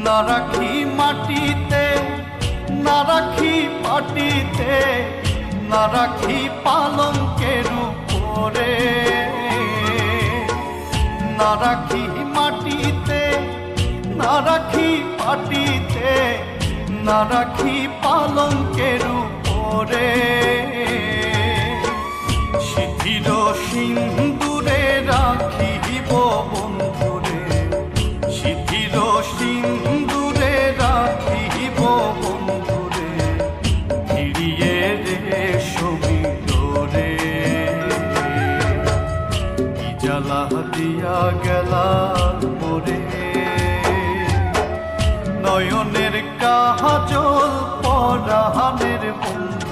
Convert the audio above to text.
না রাখি মাটিতে, না রাখি পাটিতে, না রাখি পালঙ্কের উপরে, না রাখি মাটিতে, না রাখি পাটিতে, না রাখি পালঙ্কের উপরে। সিঁথির সিন্দুরে রাখিব বন্ধুরে, সিঁথির সিন্দুরে রাখিব বন্ধুরে, ফিরিয়ে রে সমীরে। কি জ্বালা দিয়া গেলা মোরে, নয়নের কাজল পরাণের বন্ধু।